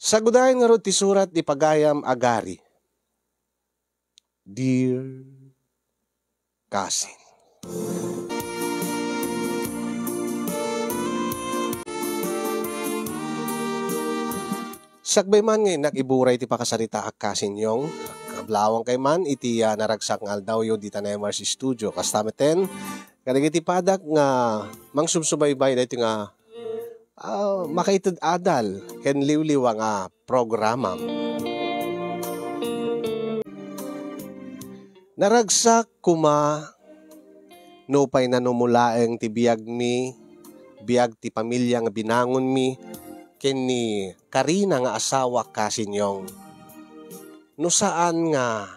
Sagudahin nga ro ti surat di pagayam agari. Dear Cousin. Sakbay man ngayon nakiburay ti pakasarita ak Cousin Yong. Kablawang kay man iti naragsak ng aldaw yo di Tanemars Studio. Kastameten, kadagiti padak nga mangsubsubaybay dahito nga makaitid adal ken liwliw nga programa. Naragsak kuma nupay na numulaeng ti biyag mi, biyag ti pamilya nga binangon mi, ken ni Karina nga asawa Cousin Yong. No saan nga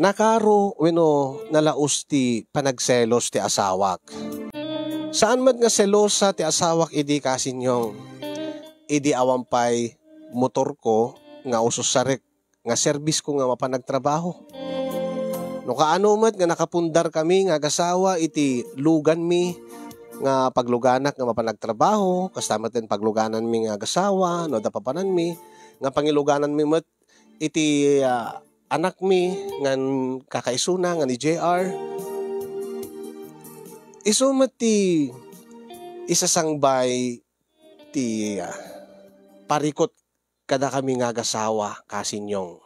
nakaro wenno nalaos ti panagselos ti asawak. Saan man nga selosa ti asawak idi Cousin Yong. Idi awampay motor ko nga ususarek nga service ko nga mapanagtrabaho. No kaano met nga nakapundar kami nga agasawa iti lugan mi nga pagluganak nga mapanagtrabaho, kasama din pagluganan mi nga agasawa, no dapapanan mi nga pangiluganan mi met iti anak mi nga kakaisuna nga ni JR. Isumet ti isasangbay ti parikot kada kami nga agasawa Cousin Yong.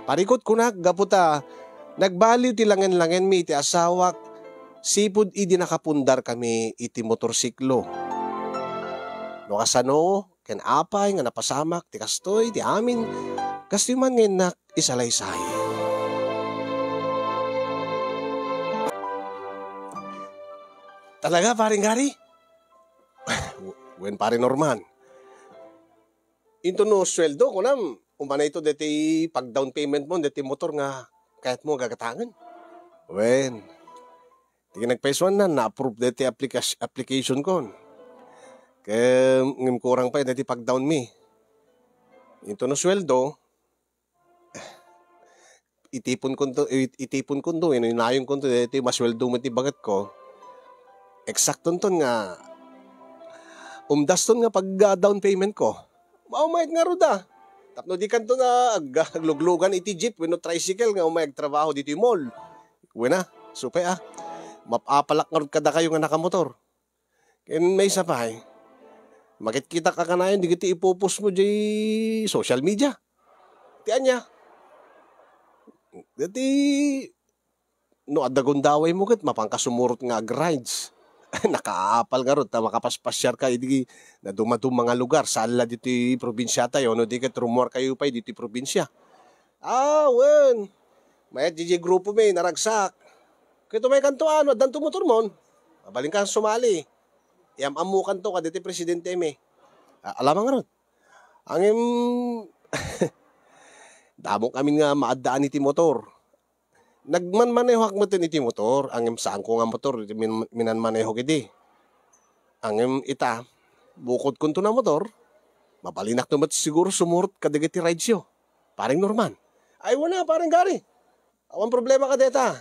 Parikot kunak gaputa nagbaliw ti langen-langen mi iti asawak sipud idi nakapundar kami iti motorsiklo. No kasano ken apay nga napasamak ti kastoy ti amin kastoy man ngayon nak isalaysay. Talaga paring Gary? Wen paring Norman. Into no sweldo ko nam umanay ito deti pag down payment mo deti motor nga kahit mo gagatangan. Wen tingin nagpesuan na-approve deti application ko. Kaya ngim kurang pa deti pag down mi. Into no sweldo itipon ko to inayon ko to deti masweldo mo ti bagat ko. Eksakton ton nga umdaston nga pag down payment ko. Maumayag nga ro da. Tapno di kanto na agluglugan iti jeep wenno tricycle nga umayag trabaho dito yung mall. Wena, supay mapapalak nga kada kayo nga nakamotor. Ken may isa pa makikita ka kanayon di kiti ipopos mo di social media. Tian niya. Dati no adagondaway mo ket mapangkasumurot nga grides. Nakaapal nga ron, makapaspasyar ka, hindi na dumadong mga lugar, sala dito yung probinsya tayo, no, di ka trumor kayo pa, dito yung probinsya. Wen, may DJ grupo may, naragsak. Kito may kantoan, wadan tumutor mo, mabaling ka sumali. Amukan to, kaditi presidente may. Alam nga ron. Ang damong kami nga maadaan iti motor. Nagmanmaneho mo tin iti motor, angem saan ko nga motor, minanmaneho kidi. Angem ita, bukod kunto na motor, mapalinak naman siguro sumurot kadagiti rides yo. Paring Norman. Ay wala, paring Gary. Awan problema ka deta.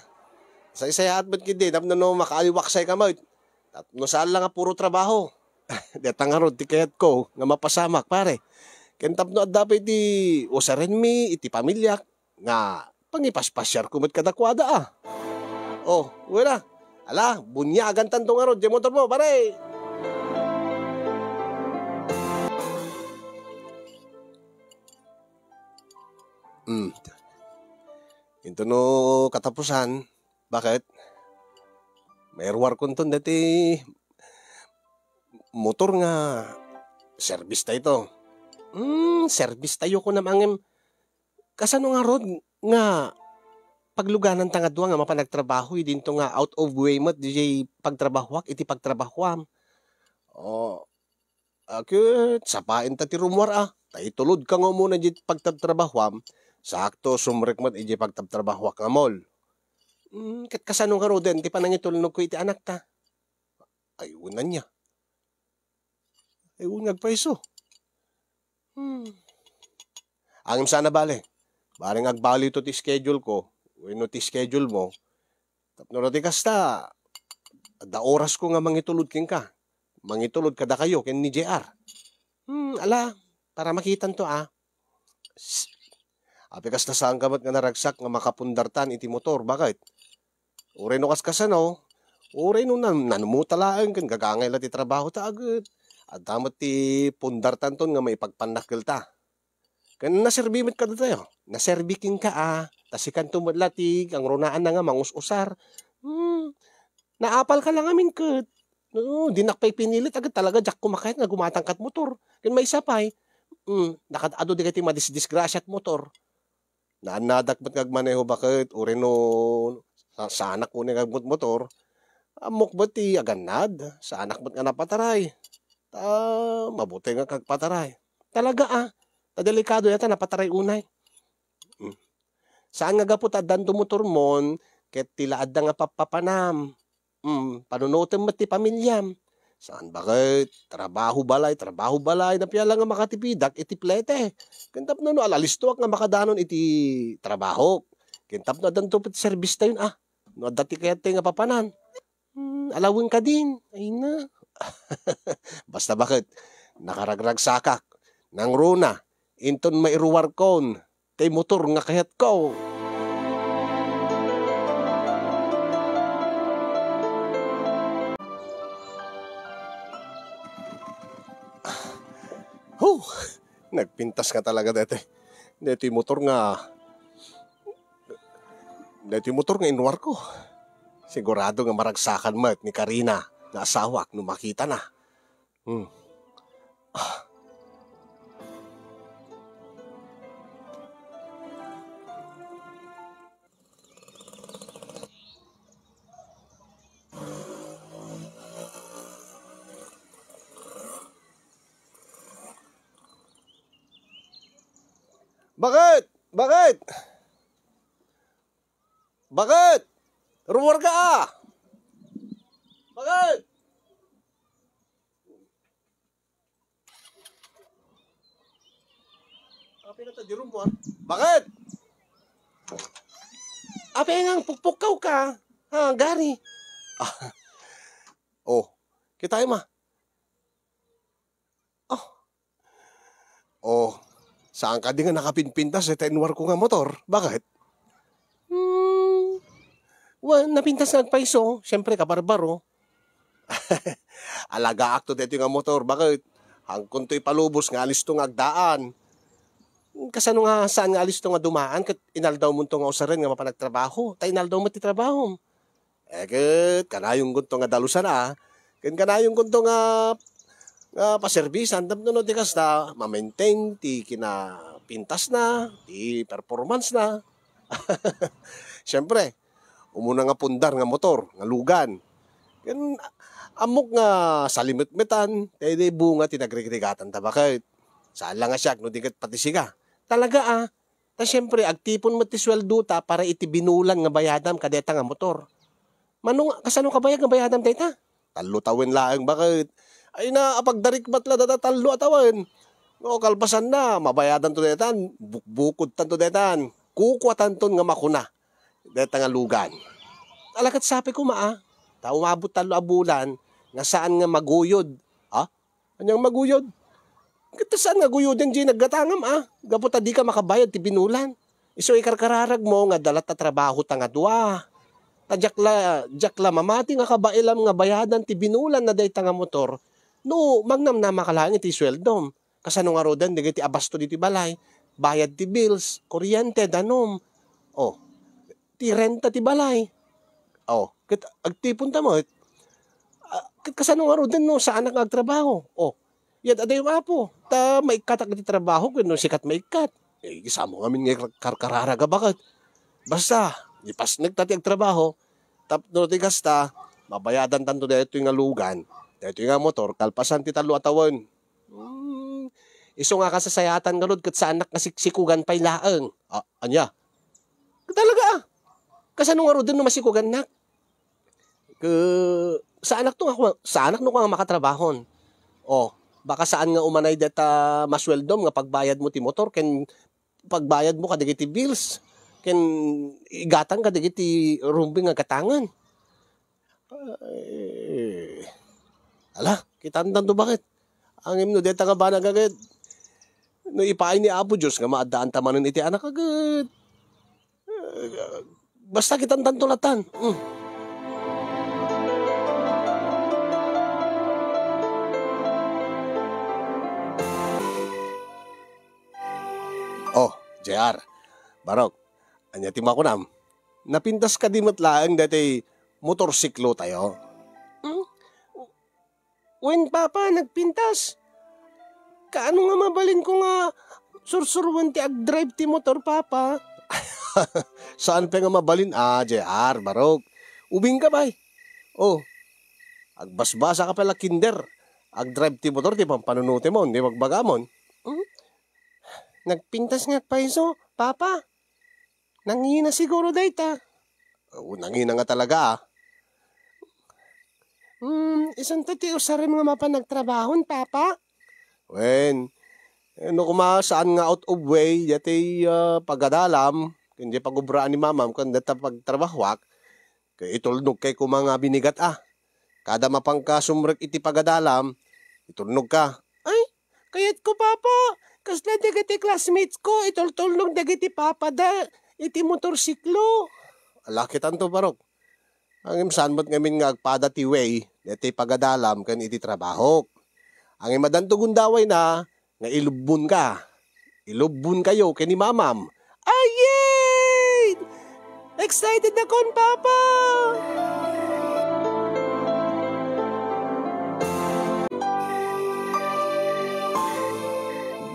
Sa isayaat ba't kidi, tapno no makaaliwaksay ka mo. No saan lang nga puro trabaho. Deta nga ron, tikayat ko, nga mapasamak pare. Kentap no at dapat iti usaren mi, iti pamilya, nga pangipaspasyar kumot kadakwada wala. Ala, bunyagan tanto nga ron, di motor mo, pare. Ito no katapusan, bakit? May erwar ko nito dati motor nga service tayo ito. Service tayo ko namangem kasano nga ron nga pagluganan tanga duwa nga mapanagtrabaho dinto nga out of way mat DJ pagtrabahwak iti pagtrabahwam. Akit sapain ta ti rumwar tay tulod ka nga muna di pagtatrabahwam sakto sumrek mat iti pagtatrabahwak nga mall. Ket kasano nga ro den ti panangitulnog ko iti anak ta. Ayunan niya. Ayun nagpaiso. Angim sana bale. Bareng agbali ito ti schedule ko, no ti schedule mo, tapno ti kasta, da oras ko nga mangitulod king ka. Mangitulod kada kayo, ken ni JR. Ala, para makitan to Apikas na saan kamat nga naragsak nga makapundartan iti motor. Bakit? Uray no kaskasano, uray no nanumutalaan kan gagangay la ti trabaho ta agad. At damat ti pundartan ton nga may pagpanakil ta. Kan naserbimit ka na tayo. Naserbiking ka tasikan tumadla ti ang runaan na nga mangus-usar. Naapal ka lang amin kat. No, di nakpay pinilit agad talaga jak kumakayat nga gumatangkat motor. Kan may sapay. Nakadado di kati madisgrasya't motor. Nadakmat ngagmaneho bakit uri no sa anak ko ngagmut motor amok bati aganad sa anak mat nga napataray mabuti nga kagpataray talaga delikado yata napataray unay saan nga gapot adan do motor mon ket tilaad nga papapanam panunutem met ti pamilyam saan bakit trabaho balay na piyala nga makatipidak iti plete kintap no alalistuak nga makadanon iti trabaho kintap na danto piti service tayo no dati kaya tayo nga papanan alawin ka din ay na basta bakit nakaragrag sakak nang runa inton mairuwar kon tay motor nga kayat ko. Nagpintas ka talaga dete. Deti motor nga inuwar ko. Sigurado nga maragsakan mo ni Karina na asawa no makita na. Bakit? Bakit? Bakit? Rumor ka Bakit? Api na ta di rumor. Bakit? Api nang pukpukaw ka. Gari. Kita ma. Saan ka di nga nakapinpintas sa tenwar ko nga motor? Bakit? Napintas nga paiso. Siyempre kabarbaro. Alaga akto dito nga motor. Bakit? Hangkon to'y palubos nga alis to nga agdaan. Kasano nga saan nga alis to nga dumaan? Kat inaldaw mo to nga usarin nga mapanagtrabaho. Ta inaldaw mo ti trabaho. Kat kanayong gunto nga dalusan kanayong gunto nga paservisan, no di kasta, ma-maintain, ti kinapintas na, ti performance na. Siyempre, umuna nga pundar nga motor, nga lugan. Yan, amok nga salimit-mitan, tayo di bunga tinagrigregatan ta bakit. Saan lang nga siya, no di kat pati siga. Talaga ta siyempre, agtipon mo ti sweldo ta para iti binulan nga bayadam kadeta nga motor. Kasano ka bayag nga bayadam deta? Talo tawin laang bakit. Ay na, apagdarikmat la datatalo atawan. Kalpasan na, mabayadan to detan, bukbukod tanto detan, kukwatan ton nga makuna, deta nga lugan. Alakat sapi ko umabot talo abulan, nga saan nga maguyod. Anyang maguyod? Kita saan nga guyodin di naggatangam Gaputa di ka makabayad ti binulan. Iso ikarkararag mo nga dalat ta trabaho ta nga dua. Jakla mamati nga kabailam nga bayadan ti binulan na dayta nga motor. No, magnam na makalangit ti sweldom. Kasano nga rodan, di ti abasto di ti balay. Bayad ti bills, kuryente, danom. Ti renta ti balay. Agtipon ta mo. Kasano nga rodan, no, saan ang agtrabaho? Yad aday mapo. Ta maikatak ti trabaho, kung sikat maikat. Isamo ngamin nga karkararaga bakit. Basta, ipas nagtati agtrabaho, tapno ti kasta, mabayadan tanto dito yung lugan. Ito nga motor, kalpasan ti talo atawan. Iso nga kasasayatan nga lod kat sa anak nga siksikugan pa'y laang. Anya? Talaga Kasano nga ro din no masikugan nak? Sa anak no nga makatrabahon. Baka saan nga umanay data masweldom nga pagbayad mo ti motor, ken pagbayad mo kadigiti bills, ken igatan kadigiti rumbing nga katangan. Kita andan to bakit? Ang imno deta nga ba nagagad? No ipaay ni Apo Diyos nga maadaan tamanin iti anak agad. Basta kitang tantulatan. Oh, JR, Barok, anya ti makunam. Napintas ka di matlaang dati motorsiklo tayo. When papa nagpintas, kaano nga mabalin ko nga sursurwan ti ag-drive ti motor papa? Saan pa nga mabalin? JR, Barok. Ubing ka ba? Oh, agbasbasa ka pala kinder. Ag-drive ti motor, ti pampanunuti mo, di magbagamon. Nagpintas nga pa iso, papa. Nangina siguro dayta. Nangina nga talaga isang tati usarin mga mapa nagtrabahon, papa. Wen, ano kuma saan nga out of way, yati pagadalam, kundi pagubraan ni mamam, kundi pagtrabahwak, kaya itulnog kay kumanga binigat Kada mapangka sumrek iti pagadalam, itulnog ka. Ay, kayat ko, papa. Kasla dagiti classmates ko, itultulnog dagiti papa iti motorsiklo. Alakit anto, Barok. Ang saan mo't ngamin nga agpada ti way, iti pagadalam kan iti trabahok. Ang madantugon daway na, nga ilubun ka. Ilubun kayo kani mamam. Ay, yay! Excited na kon, papa!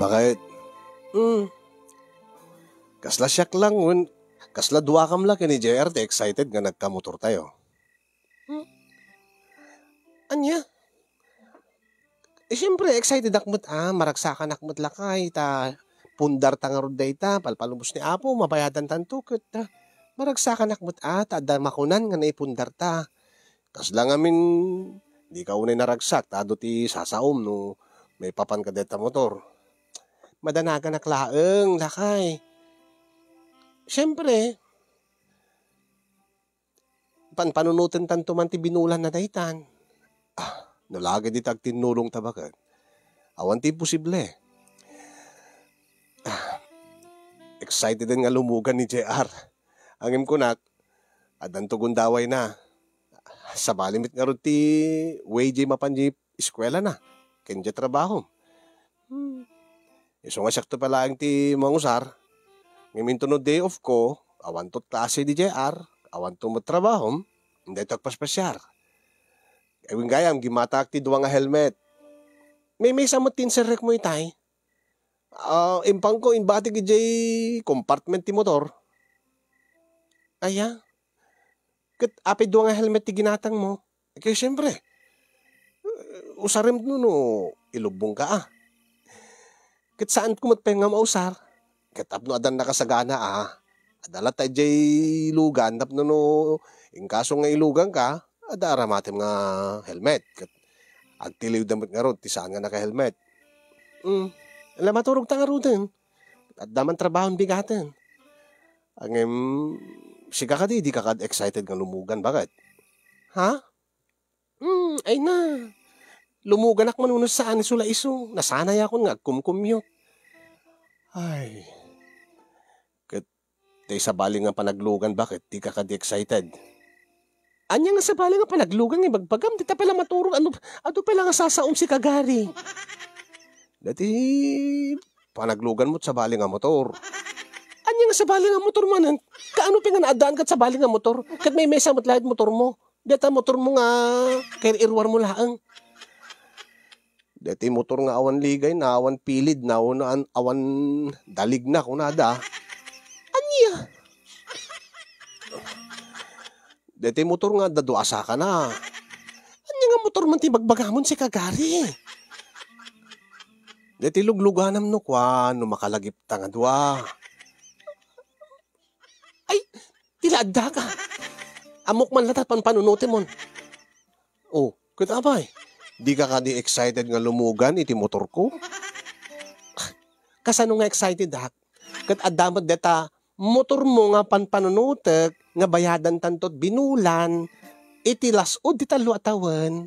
Bakit? Kasla siyak lang, kasla duwa kam lang ni JR, excited nga nagkamotor tayo. Anya? Siyempre, excited akmot maragsakan akmot lakay, pundar tangarod day palpalubos ni Apo, mabayadan tantukot maragsakan akmot tada makunan nga naipundar ta. Kasla ngamin, di ka unay naragsak, tado ti sasaom no, may papan ka deta motor. Madanagan naklaeng, lakay. Siyempre, panunutin tanto man ti binulan na daytan. Nalagi di tagtinulong tabakan. Awan ti posible. Excited din nga lumugan ni JR. Angim kunak, adan tugon daway na. Sa balimit nga ron ti WJ mapanji eskwela na. Kenja trabaho. Iso nga sakto pala ang ti mangusar. Ngayon tunod day off ko, awan to klase di JR, awan to matrabaho, hindi to paspasyar. Ewing gayam, gimatak ti duwa nga helmet. May samot tinserek mo itay. Impang ko, inbati gijay compartment ti motor. Aya, kat api duwa nga helmet ti ginatang mo. Kaya siyempre, usarim no, ilubong ka Kat saan ko matpenga mausar? Kat apno adan nakasagana Adalat tayo jay lugan, tapno no, ingkaso nga ilugan ka, adara matim nga helmet. Kat agtiliw damit nga ron, tisaan nga naka-helmet. Alam maturog ta nga ron din. At daman trabahon bigatan. Angem, siga ka di ka excited nga lumugan. Bakit? Ha? Ay na. Lumugan ako manunos saan isula iso. Nasanay ako nga kumkumyot. Ay. Kat tay sa bali nga panaglugan, bakit? Di ka excited. Anya nga sa bali nga panaglugan nga bagbagam. Di ta pala maturog. Ano pala nga sasaom si Kagari. Dati panaglugan mo sa bali nga motor. Anya nga sa bali nga motor man. Kaano pa nga naadaan kat sa bali nga motor? Kat may mesa mo't lahit motor mo. Data motor mo nga kaya irwar mo laang. Dati motor nga awan ligay na awan pilid na awan dalig na kung nada. Anya? Dati motor nga daduasa ka na. Anya nga motor man ti bagbagamon si Kagari. Dati lugluganam no kwa no makalagip ta nga dua. Ay, tiladda ka. Amok man latat panunutin mo. Oh, kita ba di ka di excited nga lumugan iti motor ko? Kasano nga excited Kat adamad deta motor mo nga panunutek nga bayadan tantot binulan iti lasod di talo atawan.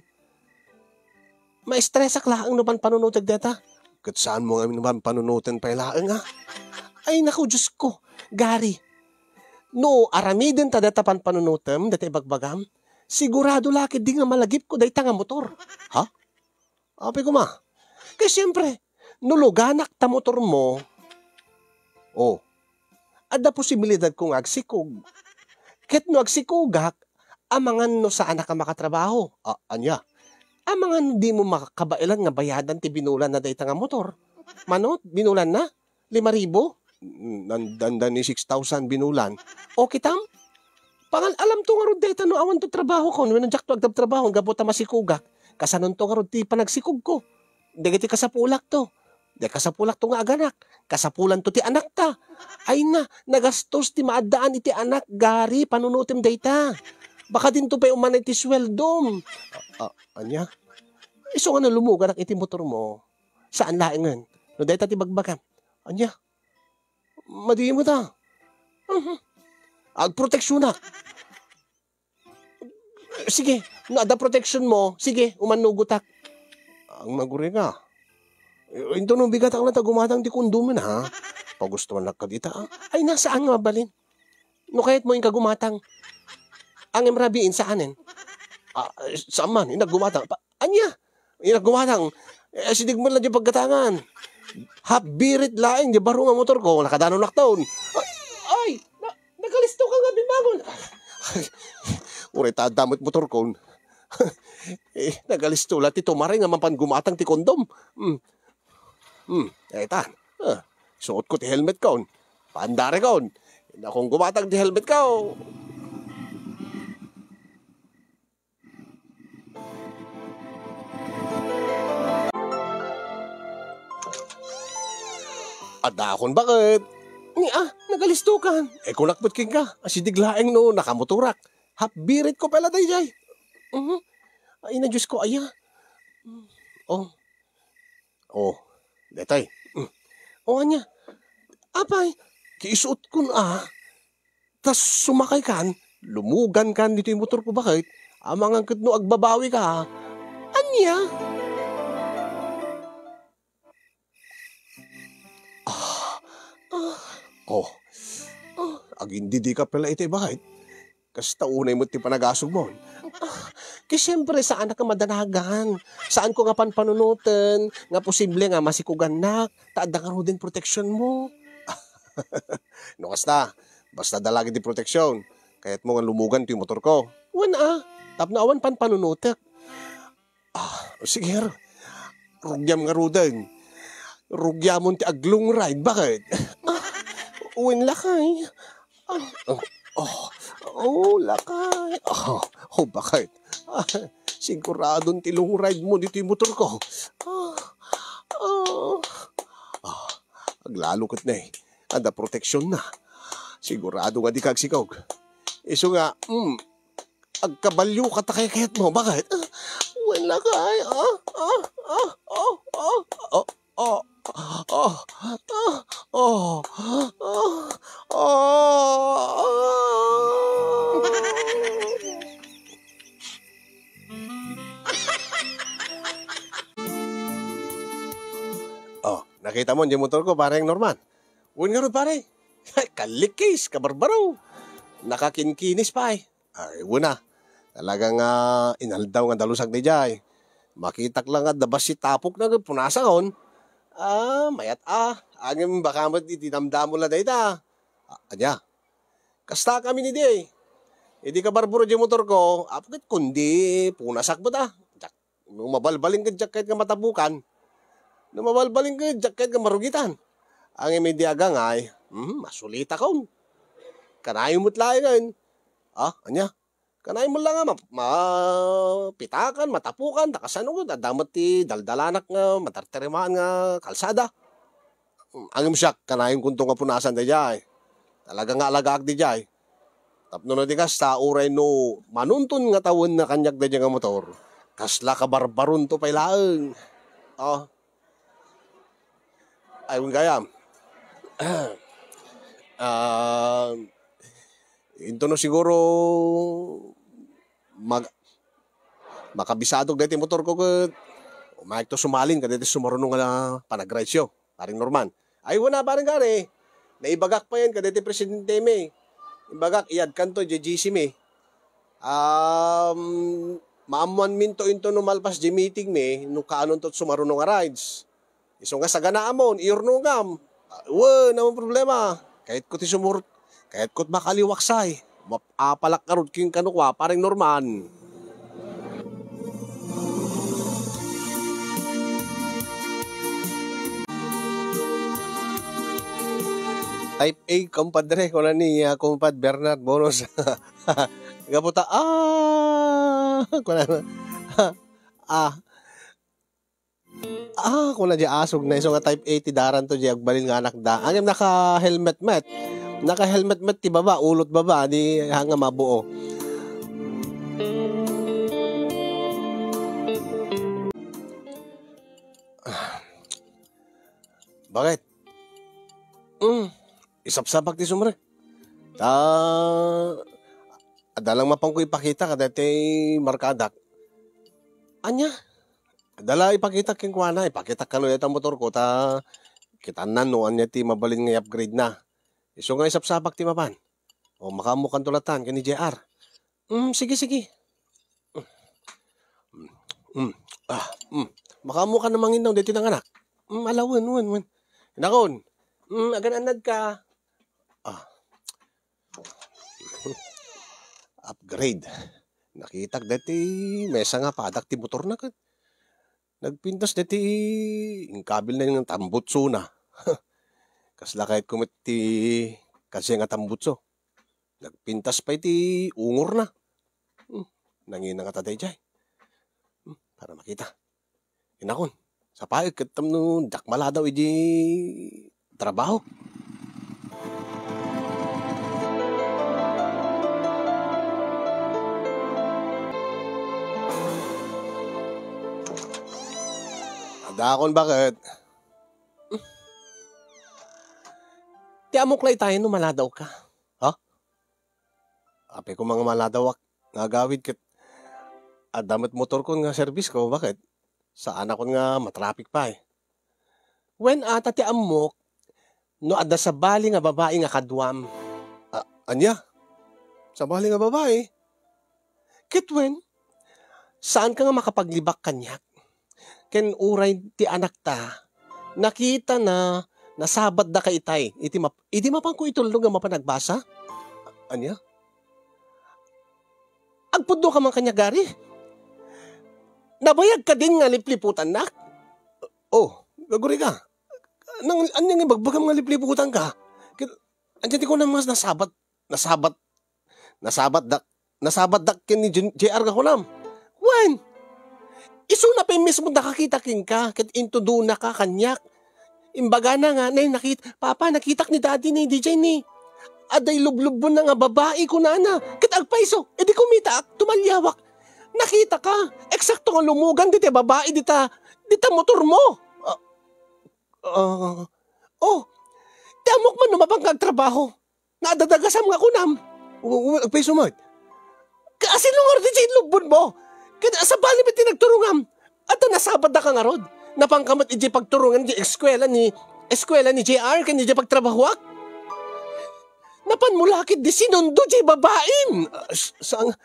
Ma-stress ak laang no panunutek deta. Kat saan mo nga naman panunutin pa ilaan nga? Ay naku, Diyos ko. Gary, no, aramidin ta datapan panunutem, dati bagbagam, sigurado laki di nga malagip ko dahita nga motor. Ha? Api ko ma. Kaya siyempre, nuluganak ta motor mo, oh, ada posibilidad kong agsikog. Ket no agsikogak, amangan no saan ka makatrabaho. Anya, amangan di mo makakabailan nga bayadan ti binulan na dayta nga motor. Manot, binulan na? 5,000? Nandan ni 6,000 binulan. O kitam? Pangal alam to nga rod dayta no awan to trabaho ko. No nandiyak to agdab trabaho, gabot ta masikogak. Kasanon to nga rod ti panagsikog ko. Dagiti kasapulak to. Di kasapulak to nga aganak. Kasapulan to ti anak ta. Ay na, nagastos ti maadaan iti anak, Gary, panunutim dayta. Baka din to pa umanay ti sweldom. Anya? Iso nga na lumuganak iti motor mo. Saan laingan? No dayta ti bagbagam. Anya? Madiin mo ta. Agproteksyon na. Sige, naada protection mo. Sige, umanugutak. Ang maguri nga. Ito nung bigat ang natagumatang di kundumin ha. Pagustuhan lang ka dita ha. Ay nasaan nga balin? No kahit mo yung kagumatang. Ang emrabiin saanin? Saan man? Inagumatang. Anya? Inagumatang. Sidig mo lang di pagkatangan. Habirit laing di baro nga motor ko. Nakadano naktaon. Ay! Nagalisto ka nga bimangon. Uray tadamot motor ko. Nagalisto lang. Tito maray nga mapan gumatang ti kondom. Eta. Suot ko ti helmet ko. Pandare ko. Kung gumatang ti helmet ko. Adakon bakit? Nagalisto ka. Kung nakputking ka. Asidiglaeng no, nakamoturak. Habirit ko pala day jay. Ay na Diyos ko, aya. Detay. Anya. Apay, kiisuot ko na. Tas sumakay kan, lumugan kan dito yung motor ko bakit? Amang angkit no agbabawi ka. Anya. Agindi di ka pala iti bakit? Kasta unay mo ti panagasog mo. Kasi siyempre saan ka madanagan? Saan ko nga panpanunutan? Nga posible nga masikugan na. Taada nga ro din proteksyon mo. No kasta, basta dalagi di proteksyon. Kaya't mo nga lumugan ti motor ko. Wan tapno awan panpanunutak. Sige, rugyam nga ro din. Rugyamon ti aglong ride, bakit? Uwin lakay. Lakay. Bakit? Siguradong tilong ride mo dito yung motor ko. Aglalukot na eh. Anda proteksyon na. Sigurado nga di kagsikog. Iso nga, agkabalyo katakay-kayat mo. Bakit? Wala kay. Nakita mo yung motor ko, parang Norman. Uwin nga rin, pare. Kalikis, kabarbaro. Nakakinkinis pa eh. Ay, una. Talagang inaldaw nga dalusag ni Jay. Makitak lang nga dabas si tapok na punasa kon. Mayat Angin baka mo itinamdamo la dayta. Anya. Kasta kami ni Day. Hindi ka barbaro yung motor ko. Apakit kundi punasak mo ta. Nung mabalbaling ka jacket nga matabukan. Nung mabalbaling ka jacket nga marugitan. Ang imediaga nga ay, masulita ka. Kanayo mo't layan. Anya. Kanayo mo lang nga, mapitakan, matapukan, nakasanod, adamat ti daldalanak nga, matarterimaan nga, kalsada. Ang imsyak, kanayon kuntong nga punasan da jay. Talaga nga alagaag di jay. Tapno na di kas, ta uray no, manuntun nga tawon na kanyak da nga motor. Kasla ka barbaron to pailaan. Ayun gayam. Ito no siguro makabisadog dahil motor ko Umayag to sumalin, kadito sumarunong nga na panagraysyo. Paring Norman. Ay, wala paring gani. Naibagak pa yan, kadito presidente me. Ibagak, iyad kanto, JGC me. Maamuan minto into numalpas di meeting me, nung kaanon to sumarunong nga rides. Iso nga sa ganaamon, iurnungam. Naman problema. Kahit ko ti sumurot, kahit ko't makaliwaksay. Mapapalak karod king kanukwa, paring Norman. Type A, compadre, ko na ni compad Bernard Bonos. Gaputa, kung na di asog na iso nga type A, ti daran to di agbalin nga anak da. Angem naka-helmet met. Naka-helmet met ti baba, ulot baba, di hanga mabuo. Bakit? Isapsapak ti sumre. Adalang mapang ko ipakita ka dati markadak. Anya? Adala ipakita king kuana, ipakita ka no itang motor ko, kita no, anya ti mabalin nga upgrade na. Iso nga isapsapak ti mapan. O makamukan tulatan kani JR. Sige. Makamukan na mangin daw dito ng anak. Alawan. Inakon. Agan-anad ka. Upgrade. Nakitak dati, mesa nga padak ti motor na kat. Nagpintas dati, yung kabil na yung tambutso na. Kasla kahit kumit ti, kasi nga tambutso. Nagpintas pa iti ungor na. Nangina nga taday jay. Para makita. Inakon, sa paik, katam no, dakmala daw iji trabaho. Dakon bakit? Ti amuklay tayo no maladaw ka. Ha? Ape ko mga maladawak. Nagawid kat adamat motor ko nga service ko. Bakit? Sa anak ko nga matraffic pa eh. When ata ti amok, no ada sa bali nga babae nga kadwam. Anya? Sa bali nga babae? Kitwen, saan ka nga makapaglibak kanyak? Ken uray ti anak ta, nakita na nasabat da ka itay. Iti mapang ko itulong nga mapanagbasa? Anya? Agpudo ka man kanya gari? Nabayag ka din nga lipliputan nak? Gaguri ka. Anyang ibagbagam nga lipliputan ka? Andiyan di ko na mas nasabat dak ken ni JR ka kulam. When? Iso na pa mismo nakakita king ka, kat into do na ka kanyak. Imbaga na nga, nakita, Papa, nakitak ni daddy ni DJ ni. Aday lublub na nga babae ko na. Kat agpaiso, edi kumita, tumalyawak. Nakita ka, eksakto nga lumugan, dita babae, dita motor mo. Damok man numapang kagtrabaho. Nadadagasam nga kunam. Agpaiso mo. Kasi lungar di dyan lubon mo. Kaya sa bali ba tinagturungam? At nasabad na ka nga rod. Napangkamat iji pagturungan di eskwela ni JR kan di pagtrabahuak. Napanmulakit di sinundo di babaim. Saan?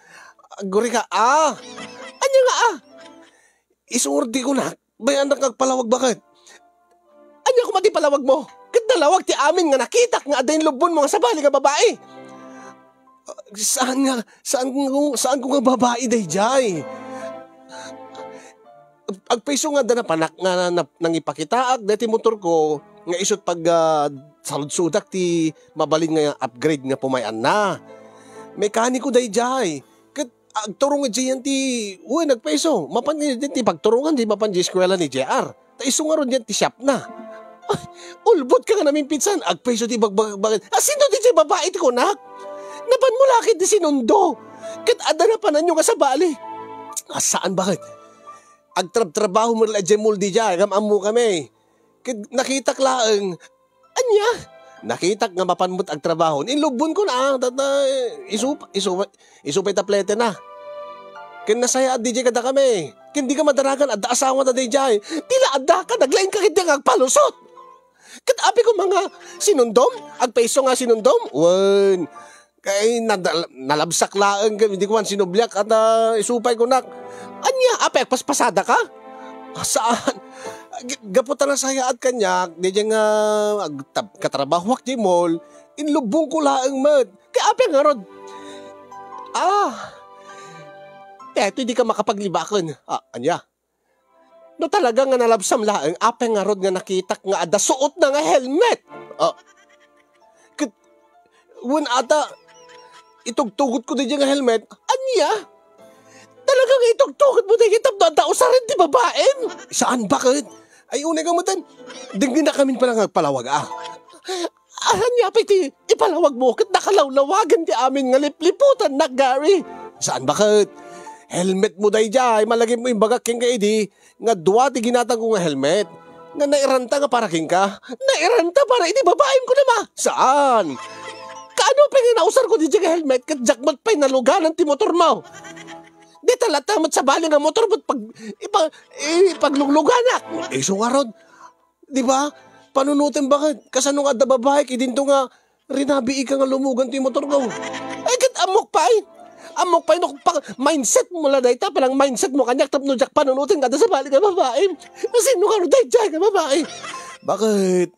Guri ka, Anya nga Isurdi ko na. Bayan na kagpalawag bakit? Anya ko mati palawag mo? Kat nalawag ti amin nga nakitak nga adayin lubon mo nga sa bali nga babae. Saan ko nga babae day jay? Agpaiso nga na panak nga nang ipakitaak dati motor ko nga isot pag salud-sudak ti mabalin nga upgrade nga pumayan na. Mekaniko day jay. Kat agturong nga diyan ti nagpaiso. Mapan ti pagturungan di mapan di eskwela ni JR. Ta iso nga ron diyan ti shop na. Ay, ulbot ka nga namin pinsan. Agpaiso ti bagbagbagan. Sino di jay babae ti kunak? Napan mo lakit di sinundo. Kat ada na pa nanyo nga sa bali. Saan bakit? Agtrabaho mo nila dyan muldi dyan. Gamam mo kami. Kat nakitak laang. Anya? Nakitak nga mapanmut agtrabaho. Inlubon ko na. Isupay taplete na. Kat nasaya at DJ kada kami. hindi ka madaragan adda asawa na dayjay. Tila adda ka naglain ka hindi nga agpalusot. Kat api ko mga sinundom, agpaiso nga sinundom. Wen, kay nalabsak laeng hindi ko man sinublyak at isupay ko nak. Anya, api paspasada ka? Saan? Gaputan na saya at kanya, di nga katrabahwak di mall, inlubong ko laeng mat. Kaya api nga rod. Eto hindi ka makapaglibakan. Anya? No talaga nga nalabsam laeng, api nga rod nga nakitak nga ada suot na nga helmet. Wen ata, itugtugot ko di nga helmet, anya? Talagang itugtugot mo di kitap doon, usarin di babaen. Saan bakit? Ay unay kang matan, dinggin na kami pala nagpalawag Anya piti, ipalawag mo, kat nakalawlawagan di amin nga lipliputan na Gary. Saan bakit? Helmet mo day jay, malagay mo yung bagak king ka edi, nga duwa ti ginatang ko nga helmet, nga nairanta nga para king ka, nairanta para iti babaen ko naman. Saan? Kaano pa nga nausar ko di nga helmet, kat jakmat pa'y naluganan ti motor mo. Di talatamat sa bali nga motor, ba't ipaglugluganak? So nga rod, di ba? Panunutin bakit? Kasano nga da babae, idinto nga, rinabi ka nga lumugan ti motor ko. Ay kat amok pa'y. Amok pa yun, mindset mo lang dahil palang mindset mo kanyak tapno jak panunutin ka sa balik ka babae. Sino ka rin dahil ka babae? Bakit?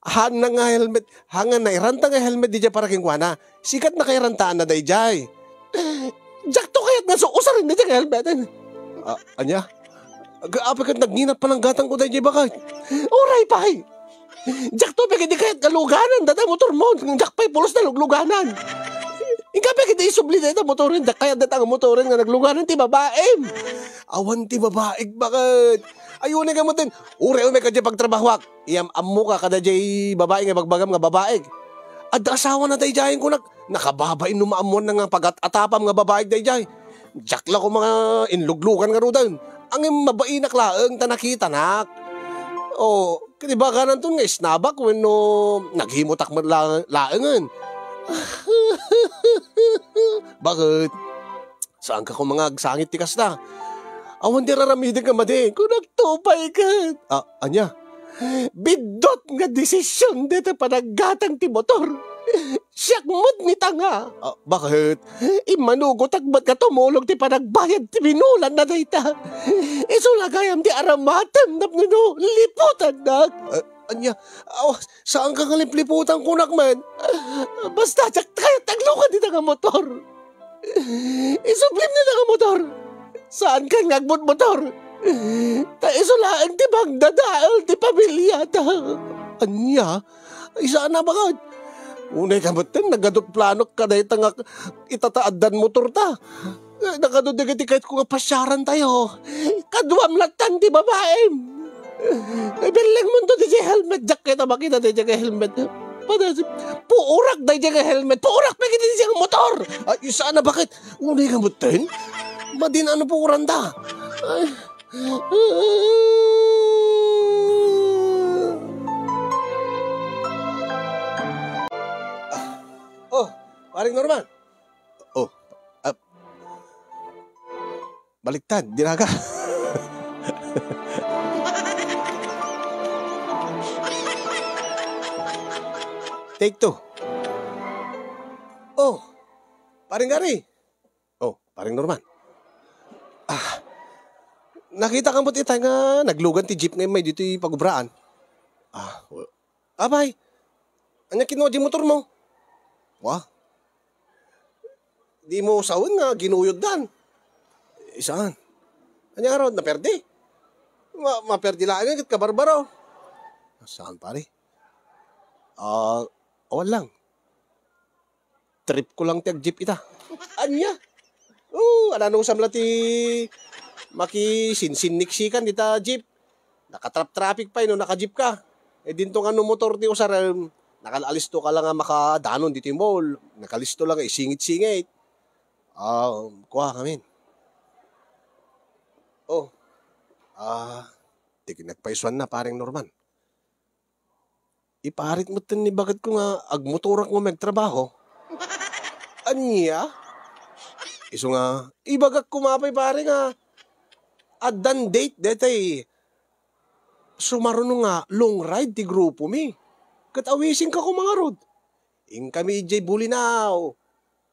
Han na nga helmet, hangan na iranta nga helmet di dyan para kingwana. Sikat na kairantaan na dahil dyan. Jak to kaya't nga so usarin na dyan helmet. Anya? Apa ka nagninat pa ng gatang ko dahil dyan bakit? Uray pa'y. Jak to pag hindi kaya't galuganan, dada motor mo, jak pa'y pulos na lugluganan. Ika pa kita isubli na ito motorin, kaya datang motorin nga nagluganan ti babae. Awan ti babae, bakit? Ayun nga mo din, ure may kadya pagtrabahwak. Iyam amu ka kada jay babae nga bagbagam nga babae. At asawa na day jayin ko nakababain numaamon na nga pagat-atapam nga babae day jay. Jakla ko mga inluglugan nga rudan. Ang mabainak laeng tanakita nak. O, kaniba ka nantun nga isnabak when no naghimutak mo laengan. Bakit? Saan ka kung mga agsangit tikas na? Awan di raramidin ka madi. Kung nagtupay ka. Anya? Bidot nga desisyon dito panaggatang ti motor. Siyak mo't ni tanga. Bakit? Imanugot agbat ka tumulog ti panagbayad ti binulan na dayta. Isulagayam ti aramatan napnuno. Liputan na. Anya, saan ka kalipliputan kunak man? Basta, kaya taglukan dito nga motor. Isublim nila nga motor. Saan ka ngagbot motor? Isulaang ti bang dadaal ti pamilya ta. Anya, saan na bakit? Unay ka batin, nagadot planok ka na itang itataadan motor ta. Nagadot na kahit kung pasyaran tayo. Kaduam latan ti babae. Bilang mo to di helmet, jak kita makita di helmet. Puurak di helmet, puurak pa kita di motor. Ay, sana bakit? Unay ka butin? Madin ano po uranda? Paring Norman. Baliktad, dinaga. Take 2. Paring Gary. Paring Norman. Nakita kang buti tayo nga naglugan ti jeep ngayon may dito yung pagubraan. Abay. Anya kinuha di motor mo? Wah. Di mo sawin nga ginuyod dan. Isaan? Anya nga ron, naperdi. Maperdi lang nga ka barbaro. Saan pare? Awan lang. Trip ko lang ti jeep ita. Anya? Anong samla ti makisinsiksikan dita jeep. Nakatrap-traffic pa no naka-jeep ka. Dinto nga no motor ti usaram. Nakalisto ka lang nga makadanon dito yung mall. Nakalisto lang isingit-singit. Kuha kami. Nagpaisuan na paring Norman. Iparit mo ni bakit ko nga agmotorak mo magtrabaho. Anya? Iso nga, ibagak kumapay pare nga. At dan date, detay, sumaruno nga long ride ti grupo mi. Kat awising ka ko mga rod. Ing kami jay bulinaw.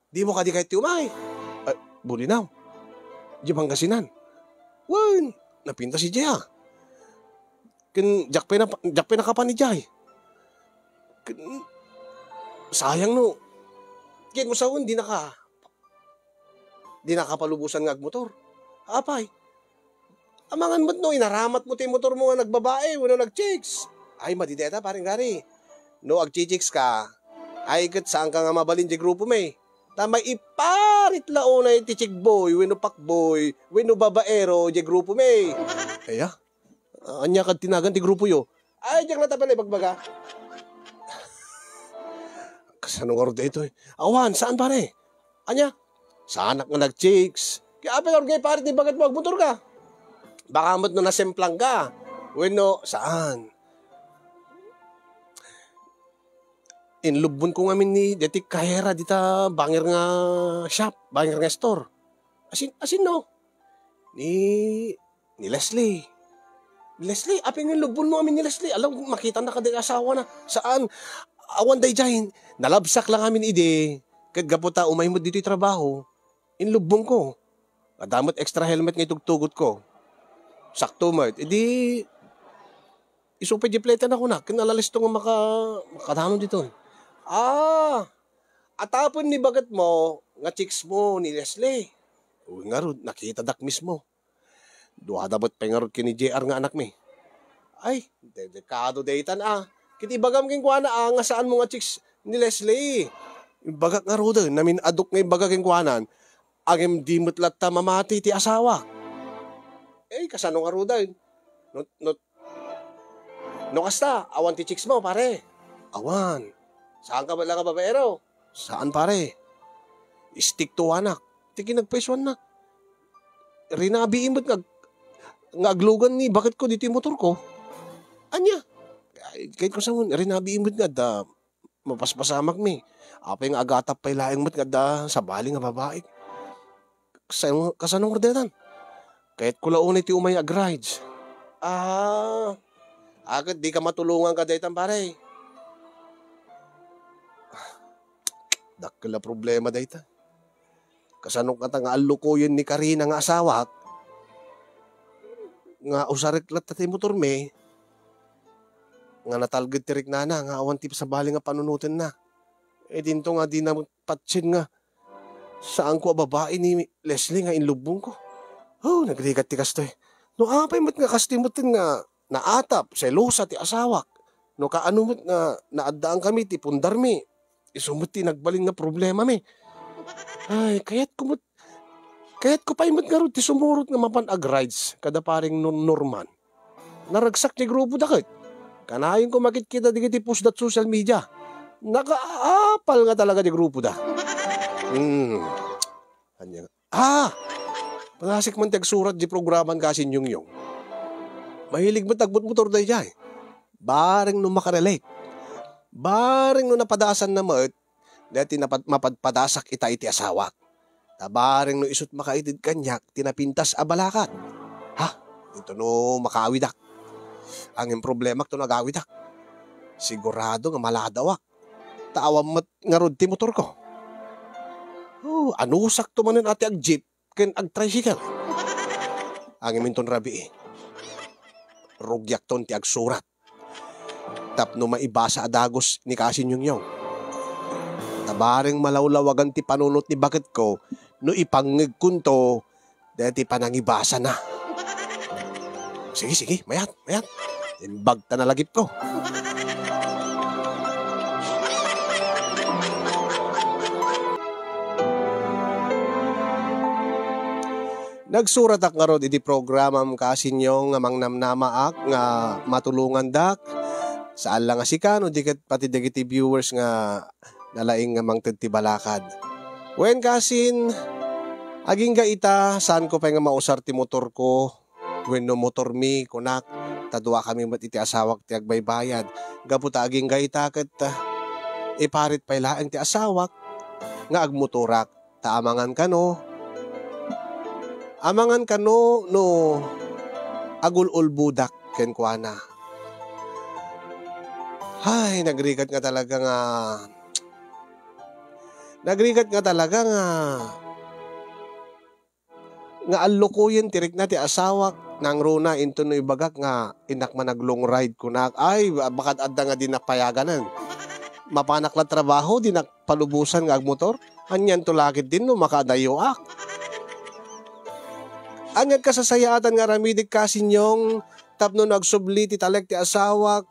Di mo ka di kahit umay. Bulinaw? Di bang kasinan? Wan, napinta si Jay ah. Jakpe na kapan ni Jay. Sayang no. Kaya mo sawon, di nakapalubusan nga agmotor. Apay. Amangan mo't no, inaramat mo ti motor mo nga nagbabae, wano nag-chicks. Ay, madideta, paring gari. No, ag-chicks ka, ay kat saan ka nga mabalin di grupo may. Tamay iparit launa yung ti chick boy, wano pak boy, wano babaero di grupo may. Kaya, anya ka tinagan ti grupo yo. Ay, diyak na tapan ay bagbaga. Kasanong ordo ito eh. Awan, saan pare? Anya? Saan nga nag-chicks? Kaya apel orgay pare, di bagat mo agmotor ka? Baka mo't no nasemplang ka. Bueno, saan? Inlubon ko ngamin ni deti kahera dita bangir nga shop, bangir nga store. Asin no? Ni Leslie. Leslie, aping inlubon mo amin ni Leslie. Alam, makita na ka din asawa na. Saan? Awan day dyan. Nalabsak lang amin ide. Kagaputa umay mo dito yung trabaho. Inlubon ko. Adamot extra helmet nga itugtugot ko. Sakto mo. Edi, isupay di plate na ko na. Kinalalis to nga makadanon dito. Atapon ni bagat mo, nga chicks mo ni Leslie. Uy nga rod, nakita dak mismo. Duhadabot pa nga rod kini JR nga anak mi. Ay, dedekado daytan Kitibagam king kuana nga saan mo nga chicks ni Leslie. Yung bagak nga rod, namin adok nga yung bagak king kuanan. Agem dimot latta mamati ti asawa. Kasano nga rudan? No kasta, awan ti chicks mo, pare. Awan. Saan ka ba lang ka babaero? Saan, pare? Stick to anak. Tiki nagpaiswan na. Rinabiin mo't nga aglugan ni, bakit ko dito yung motor ko? Anya? Kahit ko saan, rinabiin mo't nga da, mapaspasamak mi. Apay nga agatap pa'y laing mo't nga da, sa bali nga babae. Kasanong ordenan? Kahit kulaunay ti umay ag-rides. Agad di ka matulungan ka daytan pare. Dakila problema daytan. Kasanong kata nga alukoyin ni Karina nga asawa. Nga usarik lat ti motor me. Nga natalgid tirik na nga awan ti sa bali nga panunutin na. Dinto nga di na patsin nga. Saan ko babae ni Leslie nga inlubong ko. Nagrigat ti kastoy. No apay mo't nga kastimutin nga naatap, selosa ti asawak. No kaano mo't nga naadaan kami ti pundar mi. Isumot ti nagbalin nga problema mi. Ay, kaya't ko pa imot nga ro ti sumurot nga mapan ag-rides kada paring Norman. Naragsak ti grupo dakit. Kanayon ko makikita di ti post dat social media. Nakaapal nga talaga ti grupo da. Panasik man tagsurat di programan kasin yung. Mahilig mo tagbot motor dahi jay. Baring no makarelate. Baring no napadasan na mo't, dati mapadpadasak iti asawak. Baring no isut makaitid kanyak, tinapintas abalakat. Ito no makawidak. Ang problema ito nagawidak. Sigurado nga maladawak. Taawam mat nga rod ti motor ko. Anusak to manin ati ag jeep. Ken ag tricycle. Ang iminton rabi rugyak ton ti ag surat. Tapno maibasa adagos ni kasin yung. Tabaring malawlawagan ti panunot ni bakit ko no ipangig kunto dati panangibasa na. Sige, mayat. Imbag ta na lagip ko. Nagsurat ak nga rod iti programam kasinyo nga mangnamnamaak nga matulungan dak saan lang nga sikan o dikat pati dagiti viewers nga nalaing nga mangted ti balakad. Wen kasin aging ga ita saan ko pa nga mausar ti motor ko wen no motor mi kunak tadwa kami mat iti asawak ti agbaybayad gaputa aging ga ita ket iparit pay laeng ti asawak nga agmotorak taamangan kano. Amangan kano no agul-ul budak ken kuana. Hay, nagrigat nga talaga nga. Nagrigat nga talaga nga allokuyen tirik na ti asawak nang runa into no ibagak nga inak man naglong ride kunak. Ay, bakat adda nga dinakpayaganan. Mapanakla trabaho, dinakpalubusan nga agmotor. Anyan tulakit din no makadayoak. Anyan kasasayaatan nga ramidik kasinyong tapno nagsubli ti talek ti asawak.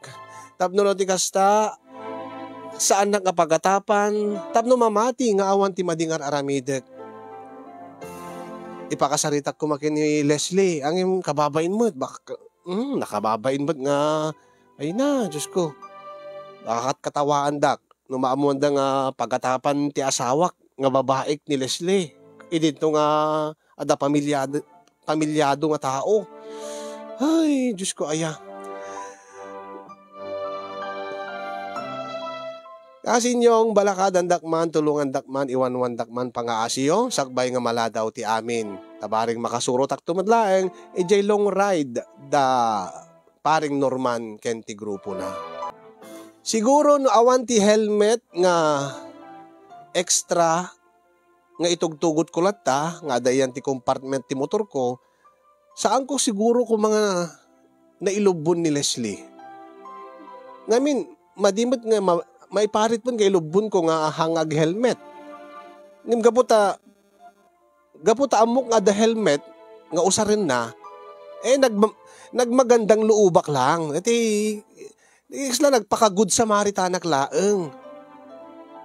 Tapno no ti kasta sa anak nga pagatapan. Tapno mamati nga awan ti madingar aramidik. Ipakasaritak ko makin ni Leslie. Ang yung kababain mo. Nakababain mo nga. Ay na, Diyos ko. Bakakat katawaan dak. No maamuan da nga pagatapan ti asawak nga babaik ni Leslie. Dito nga ada pamilyado nga tao. Ay, Diyos ko, aya. Kasi nyong balakadan dakman, tulungan dakman, iwanwan dakman pangaasiyo, sakbay nga maladaw ti amin. Tabaring makasuro tak tumadlaeng, ijay long ride da paring Norman ken ti grupo na. Siguro no awan ti helmet nga extra nga itugtugot ko latta, nga dayan ti compartment ti motor ko, saan ko siguro ko mga nailubon ni Leslie. Ngamin, madimot nga may parit pun kay lubon ko nga hangag helmet. Ngim gaputa amok nga da helmet nga usarin na nagmagandang luubak lang. Iti isla nagpaka-good Samaritanak laeng.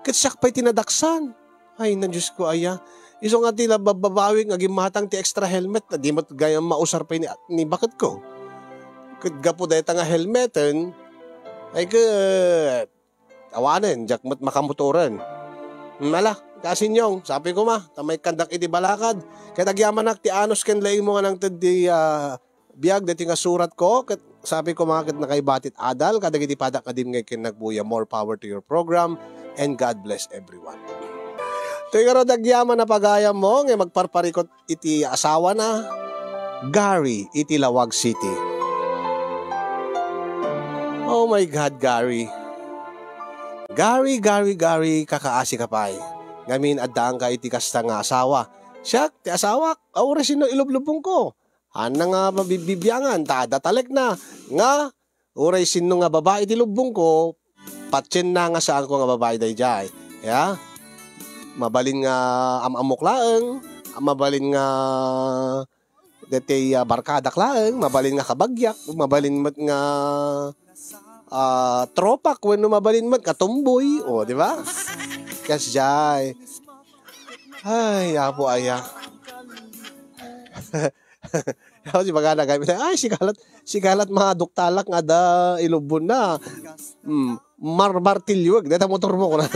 Kitsak pa'y tinadaksan. Ay na Diyos ko aya. Iso nga tila babawi nga gimatang ti extra helmet na di mat gayang mausar pa ni bakit ko. Gapo dayta nga helmeten ay awanen, jak makamotoran. Mala, kasinyong, sabi ko tamay kandak iti balakad. Kaya nagyamanak ti anos ken laing mo nga nang tadi biyag dati nga surat ko. Sabi ko kat nakaibatit adal, kadag iti padak kadim ngay ken nagbuya. More power to your program and God bless everyone. Tuy nga nagyaman na pagayam mo, ngay magparparikot iti asawa na Gary, iti Lawag City. Oh my God, Gary. Gary, kakaasi ka pa'y. Ngamin addaang ka iti kasta nga asawa. Siyak, ti asawa, aures sino ilublubong ko. Hana nga mabibibiyangan, tadatalek na. Nga, uray sino nga babae iti lubong ko, patsin na nga saan ko nga babae day jay. Ya? Mabalin nga amok laeng, mabalin nga dete barkadak laeng, mabalin nga kabagyak, mabalin nga tropak when mabalin mo katumboy o di ba? Kasjay. Ay, apo aya. Ako si bagana gamit. Ay, sigalat mga duktalak nga da ilubon na. Martilyo, deta motor mo ko na.